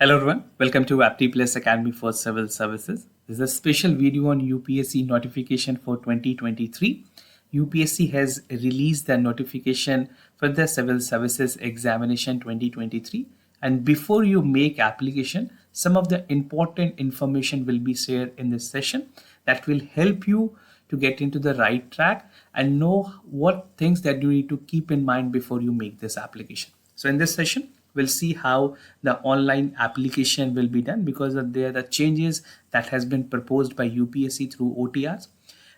Hello everyone, welcome to Apti Plus Academy for Civil Services. This is a special video on UPSC notification for 2023. UPSC has released the notification for the Civil Services Examination 2023, and before you make application, some of the important information will be shared in this session that will help you to get into the right track and know what things that you need to keep in mind before you make this application. So in this session, we'll see how the online application will be done because there are the changes that has been proposed by UPSC through OTRs,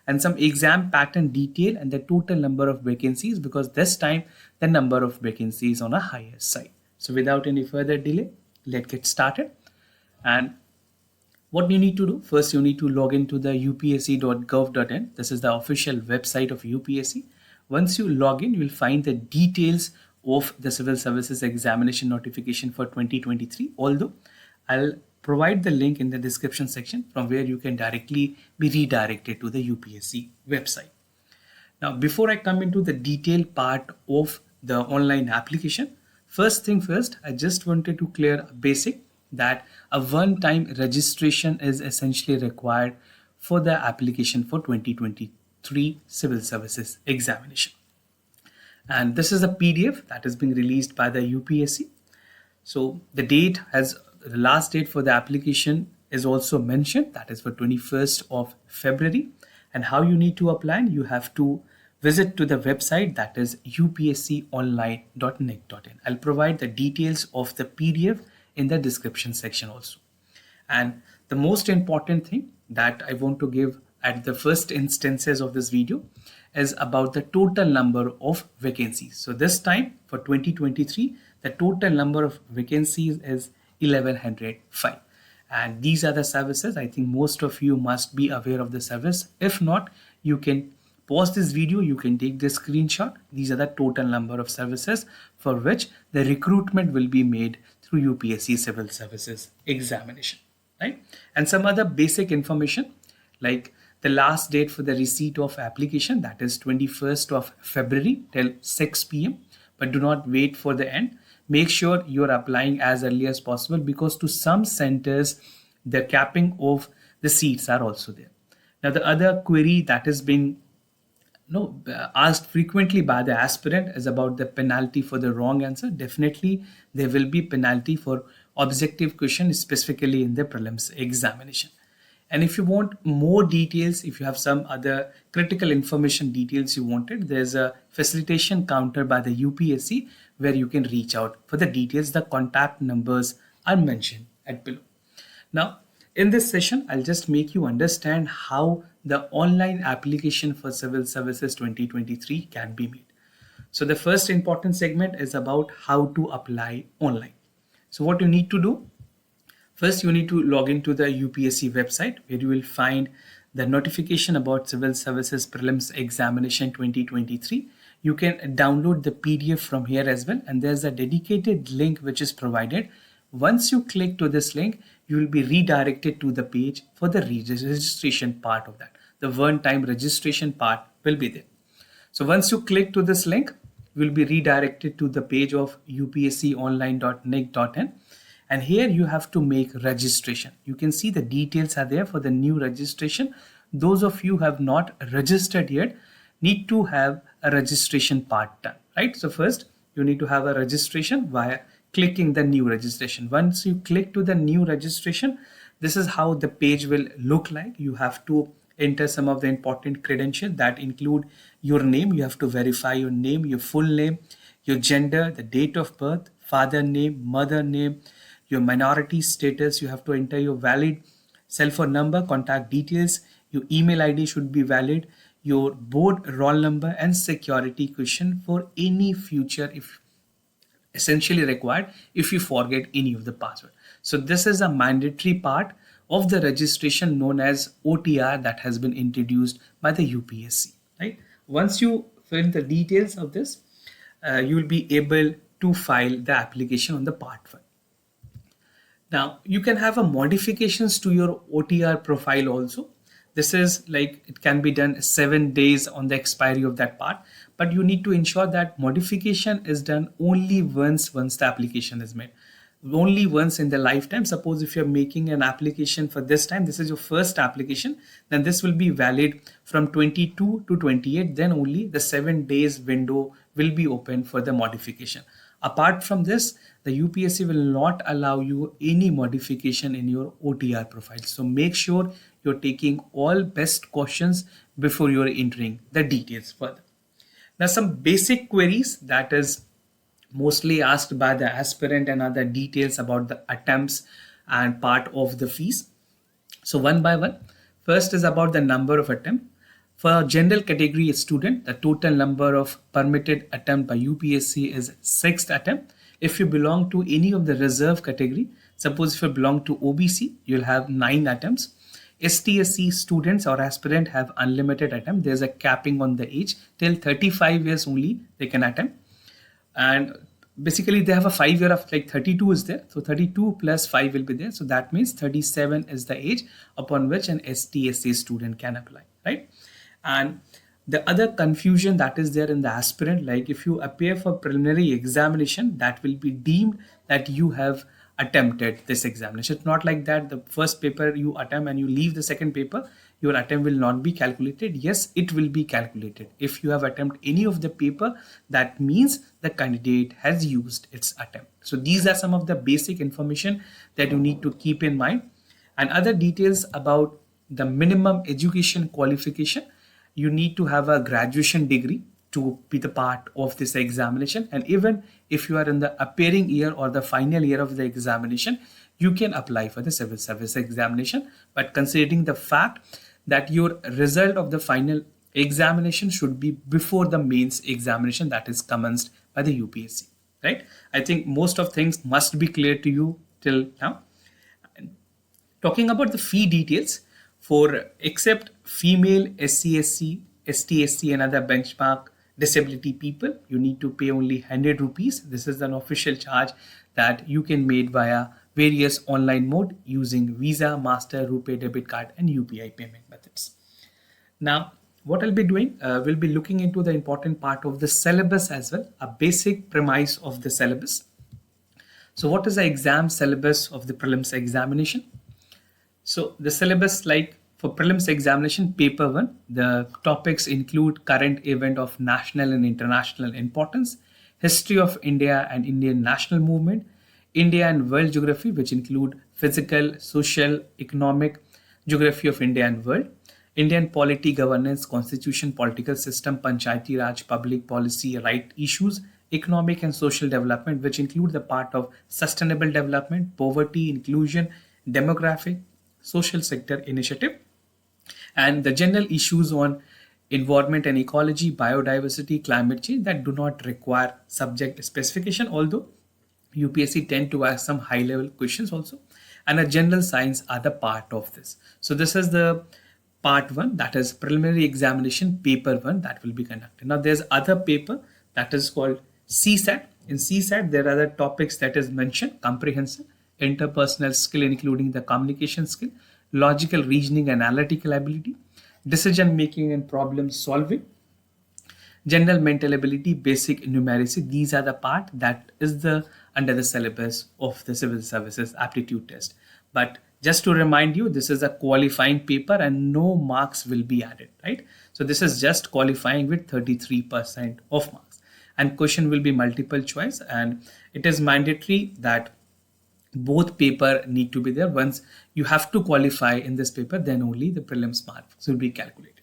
and some exam pattern detail and the total number of vacancies, because this time the number of vacancies on a higher side. So without any further delay, let's get started. And what you need to do, first you need to log into the upsc.gov.in. This is the official website of UPSC. Once you log in, you will find the details of the Civil Services Examination notification for 2023. Although I'll provide the link in the description section from where you can directly be redirected to the UPSC website. Now, before I come into the detailed part of the online application, first thing first, I just wanted to clear a basic that a one-time registration is essentially required for the application for 2023 Civil Services Examination. And this is a PDF that has been released by the UPSC. So the last date for the application is also mentioned, that is for 21st of February. And how you need to apply, you have to visit to the website, that is upsconline.nic.in. I'll provide the details of the PDF in the description section also. And the most important thing that I want to give at the first instances of this video is about the total number of vacancies. So this time for 2023, the total number of vacancies is 1105. And these are the services. I think most of you must be aware of the service. If not, you can pause this video, you can take the screenshot. These are the total number of services for which the recruitment will be made through UPSC Civil Services Examination, right? And some other basic information like the last date for the receipt of application, that is 21st of February till 6 p.m. But do not wait for the end. Make sure you're applying as early as possible, because to some centers, the capping of the seats are also there. Now, the other query that is being asked frequently by the aspirant is about the penalty for the wrong answer. Definitely, there will be penalty for objective question, specifically in the prelims examination. And if you want more details, if you have some other critical information details you wanted, there's a facilitation counter by the UPSC where you can reach out for the details. The contact numbers are mentioned at below. Now, in this session, I'll just make you understand how the online application for Civil Services 2023 can be made. So the first important segment is about how to apply online. So what you need to do, first you need to log into the UPSC website where you will find the notification about Civil Services Prelims Examination 2023. You can download the PDF from here as well, and there's a dedicated link which is provided. Once you click to this link, you will be redirected to the page for the registration part of that. The one-time registration part will be there. So once you click to this link, you will be redirected to the page of upsconline.nic.in. And here you have to make registration. You can see the details are there for the new registration. Those of you who have not registered yet need to have a registration part done, right? So first you need to have a registration via clicking the new registration. Once you click to the new registration, this is how the page will look like. You have to enter some of the important credentials that include your name. You have to verify your name, your full name, your gender, the date of birth, father name, mother name, your minority status. You have to enter your valid cell phone number, contact details. Your email ID should be valid, your board roll number, and security question for any future if essentially required if you forget any of the password. So this is a mandatory part of the registration known as OTR that has been introduced by the UPSC, right? Once you fill the details of this, you will be able to file the application on the part 1. Now you can have a modifications to your OTR profile also. This is like it can be done 7 days on the expiry of that part, but you need to ensure that modification is done only once the application is made. only once in the lifetime. Suppose if you're making an application for this time, this is your first application, then this will be valid from 22 to 28. Then only the 7 days window will be open for the modification. Apart from this, the UPSC will not allow you any modification in your OTR profile. So make sure you're taking all best questions before you're entering the details further. Now, some basic queries that is mostly asked by the aspirant and other details about the attempts and part of the fees. So one by one, first is about the number of attempt. For general category student, the total number of permitted attempt by UPSC is 6th attempt. If you belong to any of the reserve category, suppose if you belong to OBC, you'll have 9 attempts. STSC students or aspirant have unlimited attempt. There's a capping on the age. Till 35 years only they can attempt. And basically they have a 5 year of like 32 is there, so 32 plus 5 will be there, so that means 37 is the age upon which an STSC student can apply, right? And the other confusion that is there in the aspirant, like if you appear for preliminary examination, that will be deemed that you have attempted this examination. It's not like that the first paper you attempt and you leave the second paper, your attempt will not be calculated. Yes, it will be calculated. If you have attempted any of the paper, that means the candidate has used its attempt. So these are some of the basic information that you need to keep in mind. And other details about the minimum education qualification, you need to have a graduation degree to be the part of this examination. And even if you are in the appearing year or the final year of the examination, you can apply for the civil service examination. But considering the fact that your result of the final examination should be before the mains examination that is commenced by the UPSC, right? I think most of things must be clear to you till now. Talking about the fee details, for except female SC/SC, ST/SC and other benchmark disability people, you need to pay only 100 rupees. This is an official charge that you can make via various online mode using Visa, Master, RuPay, debit card and UPI payment methods. Now, what I'll be doing, we'll be looking into the important part of the syllabus as well, a basic premise of the syllabus. So what is the exam syllabus of the prelims examination? So the syllabus, like for prelims examination, paper 1, the topics include current event of national and international importance, history of India and Indian national movement, India and world geography, which include physical, social, economic, geography of India and world, Indian polity, governance, constitution, political system, panchayati raj, public policy, right issues, economic and social development, which include the part of sustainable development, poverty, inclusion, demographic, social sector initiative, and the general issues on environment and ecology, biodiversity, climate change that do not require subject specification, although UPSC tend to ask some high level questions also, and a general science are the part of this. So this is the part 1, that is preliminary examination paper 1 that will be conducted. Now there's other paper that is called CSAT. In CSAT there are the topics that is mentioned: comprehensive, interpersonal skill including the communication skill, logical reasoning and analytical ability, decision making and problem solving, general mental ability, basic numeracy. These are the part that is the under the syllabus of the civil services aptitude test. But just to remind you, this is a qualifying paper and no marks will be added, right? So this is just qualifying with 33% of marks, and question will be multiple choice, and it is mandatory that both paper need to be there. Once you have to qualify in this paper, then only the prelims marks will be calculated.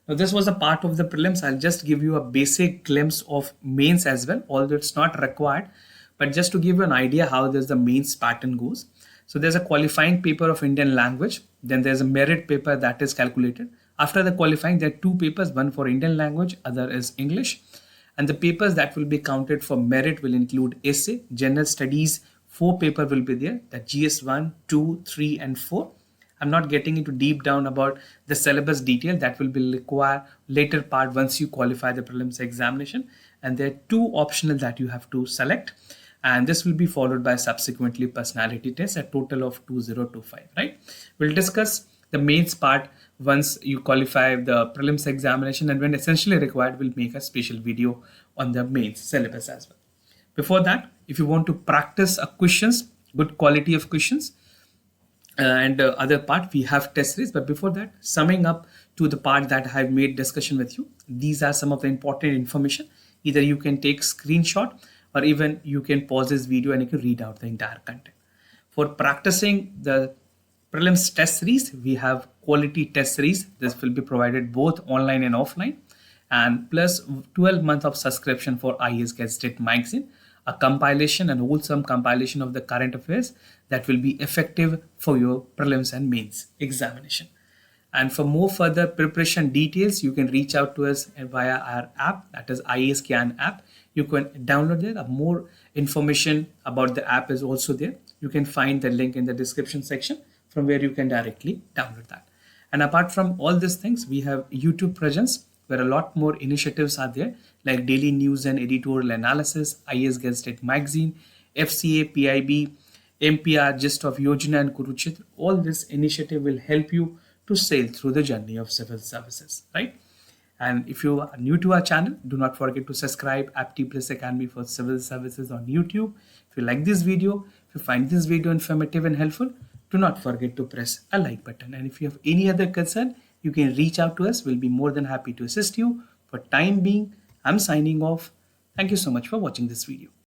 Now this was a part of the prelims. I'll just give you a basic glimpse of mains as well, although it's not required, but just to give you an idea how the mains pattern goes. So there's a qualifying paper of Indian language, then there's a merit paper that is calculated. After the qualifying, there are 2 papers, one for Indian language, other is English, and the papers that will be counted for merit will include essay, general studies, 4 paper will be there, the GS 1, 2, 3 and 4. I'm not getting into deep down about the syllabus detail, that will be required later part once you qualify the prelims examination. And there are 2 optional that you have to select, and this will be followed by subsequently personality test, a total of 2025, right? We'll discuss the mains part once you qualify the prelims examination, and when essentially required, we'll make a special video on the mains syllabus as well. Before that, if you want to practice questions, good quality of questions, and other part we have test series. But before that, summing up to the part that I've made discussion with you, these are some of the important information. Either you can take screenshot, or even you can pause this video and you can read out the entire content. For practicing the prelims test series, we have quality test series. This will be provided both online and offline, and plus 12 months of subscription for IAS Gazette magazine, a compilation and wholesome compilation of the current affairs that will be effective for your prelims and mains examination. And for more further preparation details, you can reach out to us via our app, that is IAS Scan app. You can download it. More information about the app is also there. You can find the link in the description section from where you can directly download that. And apart from all these things, we have YouTube presence where a lot more initiatives are there, like daily news and editorial analysis, IAS Gazette magazine, FCA, PIB, MPR, Gist of Yojana and Kurukshetra. All this initiative will help you to sail through the journey of civil services, right? And if you are new to our channel, do not forget to subscribe Apti Plus Academy for Civil Services on YouTube. If you like this video, if you find this video informative and helpful, do not forget to press a like button. And if you have any other concern, you can reach out to us. We'll be more than happy to assist you. For time being, I'm signing off. Thank you so much for watching this video.